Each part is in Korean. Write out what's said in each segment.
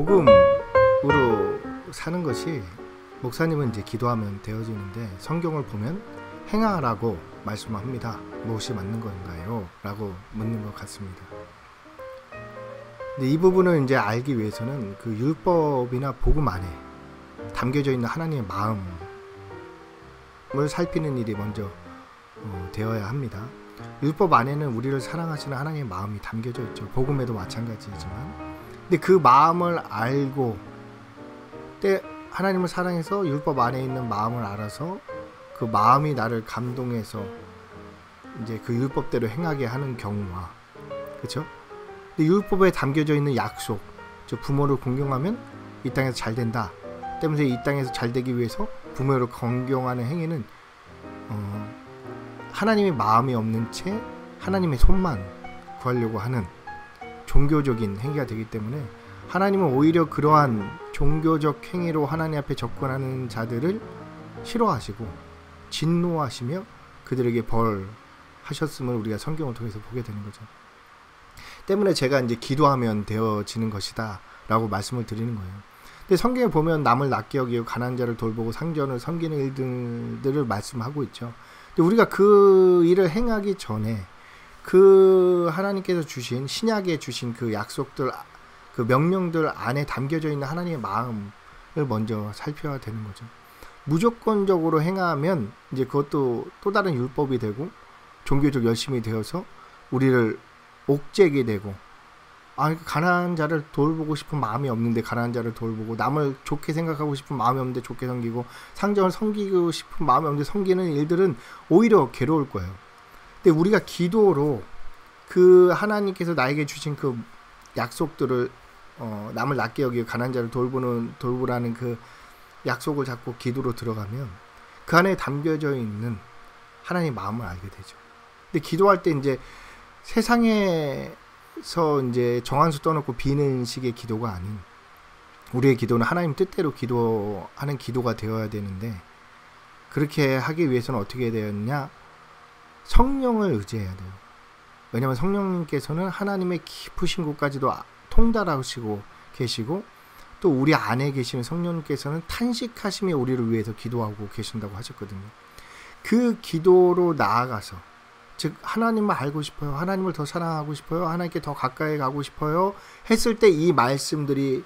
복음으로 사는 것이 목사님은 이제 기도하면 되어지는데 성경을 보면 행하라고 말씀합니다. 무엇이 맞는 건가요? 라고 묻는 것 같습니다. 근데 이 부분을 이제 알기 위해서는 그 율법이나 복음 안에 담겨져 있는 하나님의 마음을 살피는 일이 먼저 되어야 합니다. 율법 안에는 우리를 사랑하시는 하나님의 마음이 담겨져 있죠. 복음에도 마찬가지지만. 근데 그 마음을 알고 하나님을 사랑해서 율법 안에 있는 마음을 알아서 그 마음이 나를 감동해서 이제 그 율법대로 행하게 하는 경우와, 그렇죠? 근데 율법에 담겨져 있는 약속, 즉 부모를 공경하면 이 땅에서 잘 된다 때문에 이 땅에서 잘 되기 위해서 부모를 공경하는 행위는 하나님의 마음이 없는 채 하나님의 손만 구하려고 하는 종교적인 행위가 되기 때문에 하나님은 오히려 그러한 종교적 행위로 하나님 앞에 접근하는 자들을 싫어하시고 진노하시며 그들에게 벌하셨음을 우리가 성경을 통해서 보게 되는 거죠. 때문에 제가 이제 기도하면 되어지는 것이다 라고 말씀을 드리는 거예요. 근데 성경에 보면 남을 낮게 여기고 가난한 자를 돌보고 상전을 섬기는 일들을 말씀하고 있죠. 근데 우리가 그 일을 행하기 전에 그 하나님께서 주신 신약에 주신 그 약속들, 그 명령들 안에 담겨져 있는 하나님의 마음을 먼저 살펴야 되는 거죠. 무조건적으로 행하면 이제 그것도 또 다른 율법이 되고 종교적 열심이 되어서 우리를 옥죄게 되고, 가난한 자를 돌보고 싶은 마음이 없는데 가난한 자를 돌보고, 남을 좋게 생각하고 싶은 마음이 없는데 좋게 섬기고, 상정을 섬기고 싶은 마음이 없는데 섬기는 일들은 오히려 괴로울 거예요. 근데 우리가 기도로 그 하나님께서 나에게 주신 그 약속들을 남을 낮게 여기고 가난한 자를 돌보라는 그 약속을 잡고 기도로 들어가면 그 안에 담겨져 있는 하나님의 마음을 알게 되죠. 근데 기도할 때 이제 세상에서 이제 정한수 떠놓고 비는 식의 기도가 아닌 우리의 기도는 하나님 뜻대로 기도하는 기도가 되어야 되는데, 그렇게 하기 위해서는 어떻게 되었냐? 성령을 의지해야 돼요. 왜냐하면 성령님께서는 하나님의 깊으신 곳까지도 통달하시고 계시고, 또 우리 안에 계시는 성령님께서는 탄식하시며 우리를 위해서 기도하고 계신다고 하셨거든요. 그 기도로 나아가서, 즉 하나님을 알고 싶어요, 하나님을 더 사랑하고 싶어요, 하나님께 더 가까이 가고 싶어요 했을 때 이 말씀들이,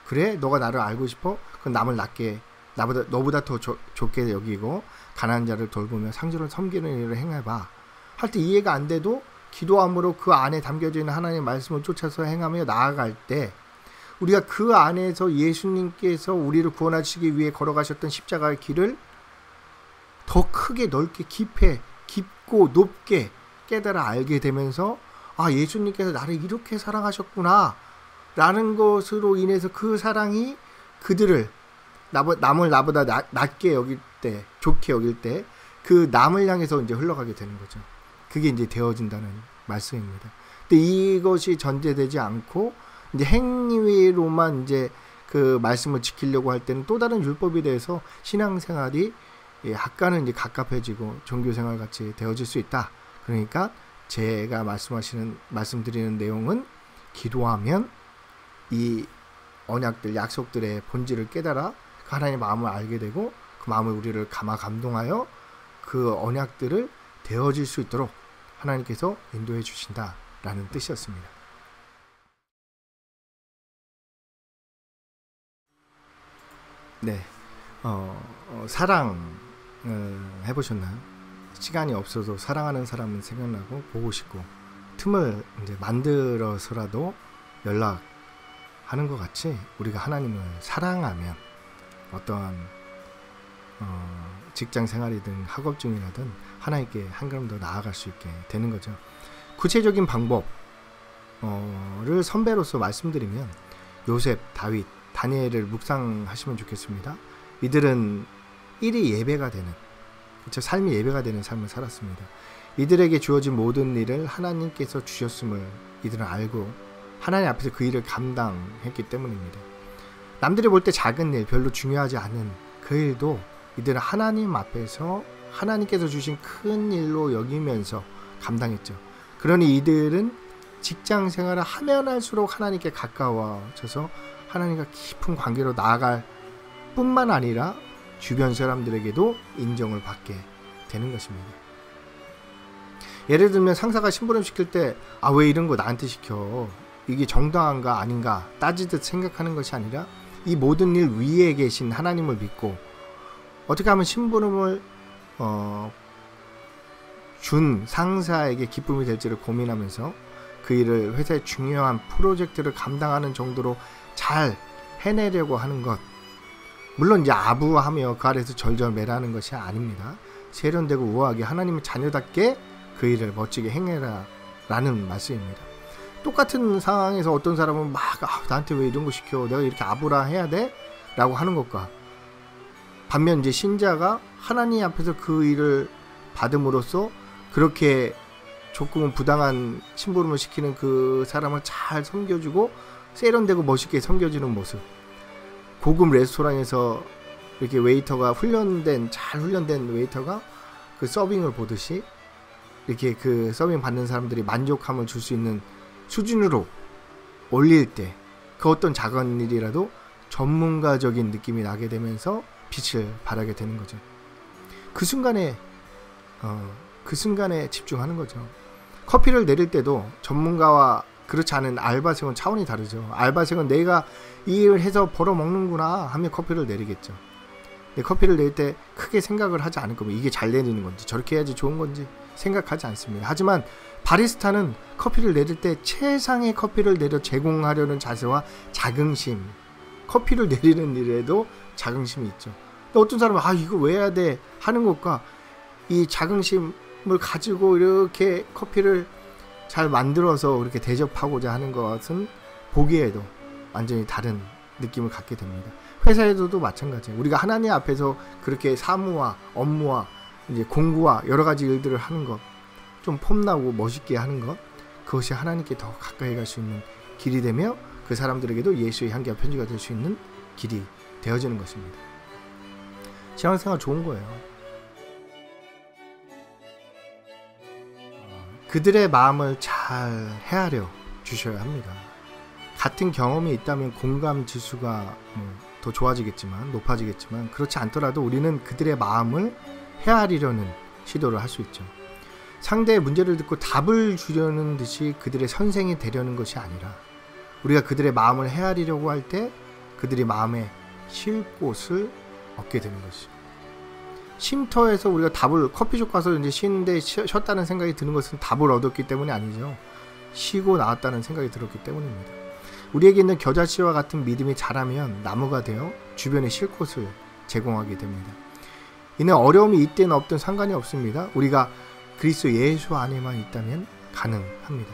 그래 너가 나를 알고 싶어? 그럼 남을 낮게, 너보다 더 좋게 여기고 가난한 자를 돌보며 상주를 섬기는 일을 행해봐 할 때 이해가 안 돼도 기도함으로 그 안에 담겨져 있는 하나님의 말씀을 쫓아서 행하며 나아갈 때 우리가 그 안에서 예수님께서 우리를 구원하시기 위해 걸어가셨던 십자가의 길을 더 크게 넓게 깊고 높게 깨달아 알게 되면서, 예수님께서 나를 이렇게 사랑하셨구나 라는 것으로 인해서 그 사랑이 그들을, 남을 나보다 낮게 여길 때, 좋게 여길 때 그 남을 향해서 이제 흘러가게 되는 거죠. 그게 이제 되어진다는 말씀입니다. 근데 이것이 전제되지 않고 이제 행위로만 이제 그 말씀을 지키려고 할 때는 또 다른 율법에 대해서 신앙생활이 약간은 이제 갑갑해지고 종교생활 같이 되어질 수 있다. 그러니까 제가 말씀드리는 내용은 기도하면 이 언약들, 약속들의 본질을 깨달아 그 하나님의 마음을 알게 되고 그 마음을 우리를 감동하여 그 언약들을 되어질 수 있도록 하나님께서 인도해 주신다라는 뜻이었습니다. 네, 사랑 해보셨나요? 시간이 없어도 사랑하는 사람은 생각나고 보고 싶고 틈을 이제 만들어서라도 연락하는 것 같이 우리가 하나님을 사랑하면 어떠한 직장 생활이든 학업 중이라든 하나님께 한 걸음 더 나아갈 수 있게 되는 거죠. 구체적인 방법을 선배로서 말씀드리면 요셉, 다윗, 다니엘을 묵상하시면 좋겠습니다. 이들은 일이 예배가 되는, 그렇죠? 삶이 예배가 되는 삶을 살았습니다. 이들에게 주어진 모든 일을 하나님께서 주셨음을 이들은 알고 하나님 앞에서 그 일을 감당했기 때문입니다. 남들이 볼 때 작은 일, 별로 중요하지 않은 그 일도 이들은 하나님 앞에서 하나님께서 주신 큰 일로 여기면서 감당했죠. 그러니 이들은 직장 생활을 하면 할수록 하나님께 가까워져서 하나님과 깊은 관계로 나아갈 뿐만 아니라 주변 사람들에게도 인정을 받게 되는 것입니다. 예를 들면 상사가 심부름 시킬 때 왜 이런 거 나한테 시켜, 이게 정당한가 아닌가 따지듯 생각하는 것이 아니라 이 모든 일 위에 계신 하나님을 믿고 어떻게 하면 심부름을 준 상사에게 기쁨이 될지를 고민하면서 그 일을 회사의 중요한 프로젝트를 감당하는 정도로 잘 해내려고 하는 것, 물론 이제 아부하며 그 아래에서 절절매라는 것이 아닙니다. 세련되고 우아하게 하나님의 자녀답게 그 일을 멋지게 행해라 라는 말씀입니다. 똑같은 상황에서 어떤 사람은 막 나한테 왜 이런 거 시켜, 내가 이렇게 아부라 해야 돼? 라고 하는 것과 반면 이제 신자가 하나님 앞에서 그 일을 받음으로써 그렇게 조금은 부당한 심부름을 시키는 그 사람을 잘 섬겨주고 세련되고 멋있게 섬겨주는 모습, 고급 레스토랑에서 이렇게 웨이터가 잘 훈련된 웨이터가 그 서빙을 보듯이 이렇게 그 서빙 받는 사람들이 만족함을 줄 수 있는 수준으로 올릴 때 그 어떤 작은 일이라도 전문가적인 느낌이 나게 되면서 빛을 발하게 되는 거죠. 그 순간에 집중하는 거죠. 커피를 내릴 때도 전문가와 그렇지 않은 알바생은 차원이 다르죠. 알바생은 내가 이 일을 해서 벌어먹는구나 하면 커피를 내리겠죠. 근데 커피를 내릴 때 크게 생각을 하지 않을 거면 이게 잘 내리는 건지 저렇게 해야지 좋은 건지 생각하지 않습니다. 하지만 바리스타는 커피를 내릴 때 최상의 커피를 내려 제공하려는 자세와 자긍심, 커피를 내리는 일에도 자긍심이 있죠. 근데 어떤 사람은 이거 왜 해야 돼 하는 것과 이 자긍심을 가지고 이렇게 커피를 잘 만들어서 이렇게 대접하고자 하는 것은 보기에도 완전히 다른 느낌을 갖게 됩니다. 회사에서도 마찬가지예요. 우리가 하나님 앞에서 그렇게 사무와 업무와 이제 공부와 여러 가지 일들을 하는 것, 좀 폼나고 멋있게 하는 것, 그것이 하나님께 더 가까이 갈 수 있는 길이 되며 그 사람들에게도 예수의 향기와 편지가 될 수 있는 길이 되어지는 것입니다. 신앙생활 좋은 거예요. 그들의 마음을 잘 헤아려 주셔야 합니다. 같은 경험이 있다면 공감 지수가 더 좋아지겠지만, 높아지겠지만, 그렇지 않더라도 우리는 그들의 마음을 헤아리려는 시도를 할 수 있죠. 상대의 문제를 듣고 답을 주려는 듯이 그들의 선생이 되려는 것이 아니라 우리가 그들의 마음을 헤아리려고 할 때 그들이 마음에 쉴 곳을 얻게 되는 것이죠. 쉼터에서 우리가 답을, 커피숍 가서 이제 쉬는데 쉬었다는 생각이 드는 것은 답을 얻었기 때문이 아니죠. 쉬고 나왔다는 생각이 들었기 때문입니다. 우리에게 있는 겨자씨와 같은 믿음이 자라면 나무가 되어 주변에 쉴 곳을 제공하게 됩니다. 이는 어려움이 있든 없든 상관이 없습니다. 우리가 그리스도 예수 안에만 있다면 가능합니다.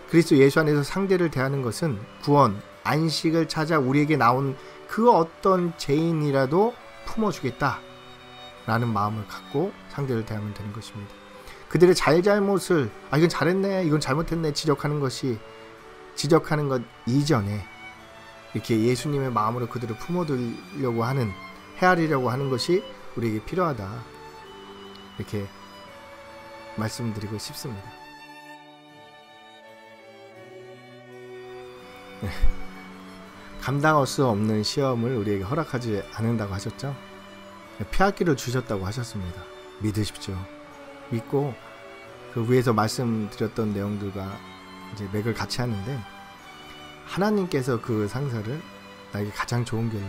그리스도 예수 안에서 상대를 대하는 것은 구원, 안식을 찾아 우리에게 나온 그 어떤 죄인이라도 품어주겠다 라는 마음을 갖고 상대를 대하면 되는 것입니다. 그들의 잘못을 이건 잘했네, 이건 잘못했네 지적하는 것 이전에 이렇게 예수님의 마음으로 그들을 품어들려고 하는, 헤아리려고 하는 것이 우리에게 필요하다, 이렇게 말씀드리고 싶습니다. 네. 감당할 수 없는 시험을 우리에게 허락하지 않는다고 하셨죠. 피할 길을 주셨다고 하셨습니다. 믿으십시오. 믿고 그 위에서 말씀드렸던 내용들과 이제 맥을 같이 하는데, 하나님께서 그 상사를 나에게 가장 좋은 길로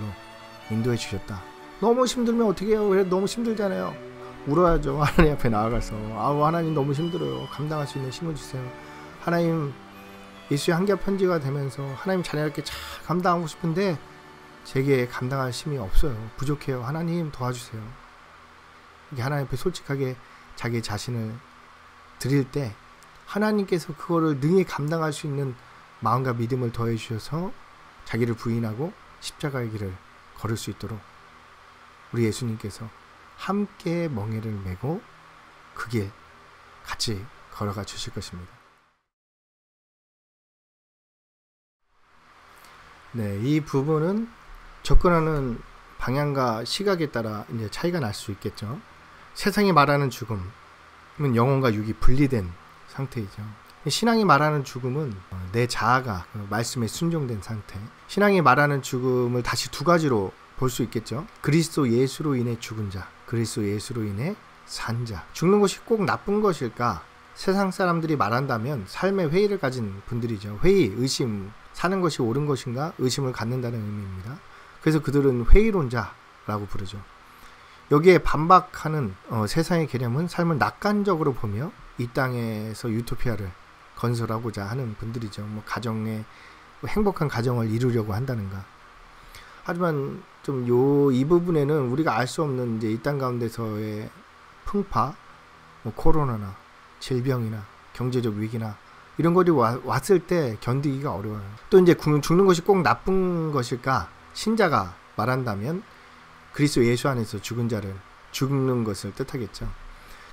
인도해 주셨다. 너무 힘들면 어떻게 해요? 그래, 너무 힘들잖아요. 울어야죠. 하나님 앞에 나아가서 하나님 너무 힘들어요. 감당할 수 있는 힘을 주세요. 하나님, 예수의 향기와 편지가 되면서 하나님 자녀답게 잘 감당하고 싶은데 제게 감당할 힘이 없어요. 부족해요. 하나님 도와주세요. 이게 하나님 앞에 솔직하게 자기 자신을 드릴 때 하나님께서 그거를 능히 감당할 수 있는 마음과 믿음을 더해 주셔서 자기를 부인하고 십자가의 길을 걸을 수 있도록 우리 예수님께서 함께 멍에를 메고 그 길 같이 걸어가 주실 것입니다. 네, 이 부분은 접근하는 방향과 시각에 따라 이제 차이가 날 수 있겠죠. 세상이 말하는 죽음은 영혼과 육이 분리된 상태이죠. 신앙이 말하는 죽음은 내 자아가 말씀에 순종된 상태. 신앙이 말하는 죽음을 다시 두 가지로 볼 수 있겠죠. 그리스도 예수로 인해 죽은 자, 그리스도 예수로 인해 산 자. 죽는 것이 꼭 나쁜 것일까? 세상 사람들이 말한다면 삶의 회의를 가진 분들이죠. 회의, 의심, 사는 것이 옳은 것인가? 의심을 갖는다는 의미입니다. 그래서 그들은 회의론자라고 부르죠. 여기에 반박하는 세상의 개념은 삶을 낙관적으로 보며 이 땅에서 유토피아를 건설하고자 하는 분들이죠. 뭐 가정에 행복한 가정을 이루려고 한다는가. 하지만 좀 이 부분에는 우리가 알 수 없는 이제 이 땅 가운데서의 풍파, 뭐 코로나나 질병이나 경제적 위기나 이런 것이 왔을 때 견디기가 어려워요. 또 이제 죽는 것이 꼭 나쁜 것일까? 신자가 말한다면 그리스도 예수 안에서 죽는 것을 뜻하겠죠.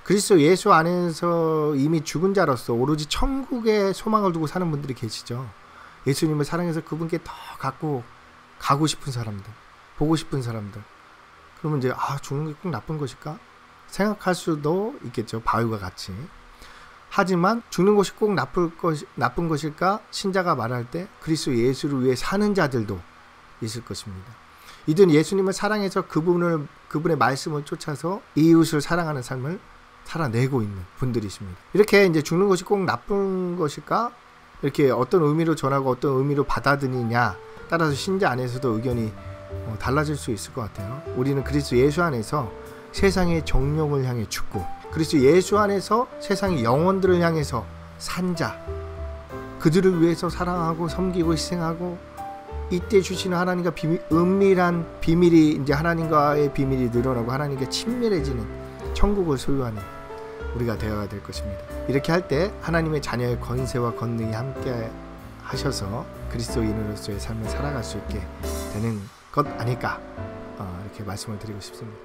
그리스도 예수 안에서 이미 죽은 자로서 오로지 천국에 소망을 두고 사는 분들이 계시죠. 예수님을 사랑해서 그분께 더 가고 싶은 사람들, 보고 싶은 사람들. 그러면 이제 죽는 게 꼭 나쁜 것일까? 생각할 수도 있겠죠. 바위와 같이. 하지만 죽는 것이 꼭 나쁜 것일까? 신자가 말할 때 그리스도 예수를 위해 사는 자들도 있을 것입니다. 이들은 예수님을 사랑해서 그분의 말씀을 쫓아서 이웃을 사랑하는 삶을 살아내고 있는 분들이십니다. 이렇게 이제 죽는 것이 꼭 나쁜 것일까? 이렇게 어떤 의미로 전하고 어떤 의미로 받아들이냐 따라서 신자 안에서도 의견이 달라질 수 있을 것 같아요. 우리는 그리스도 예수 안에서 세상의 정욕을 향해 죽고 그리스도 예수 안에서 세상의 영혼들을 향해서 산 자, 그들을 위해서 사랑하고 섬기고 희생하고 이때 주시는 하나님과 은밀한 비밀이 이제 하나님과의 비밀이 늘어나고 하나님과 친밀해지는 천국을 소유하는 우리가 되어야 될 것입니다. 이렇게 할 때 하나님의 자녀의 권세와 권능이 함께 하셔서 그리스도인으로서의 삶을 살아갈 수 있게 되는 것 아닐까 이렇게 말씀을 드리고 싶습니다.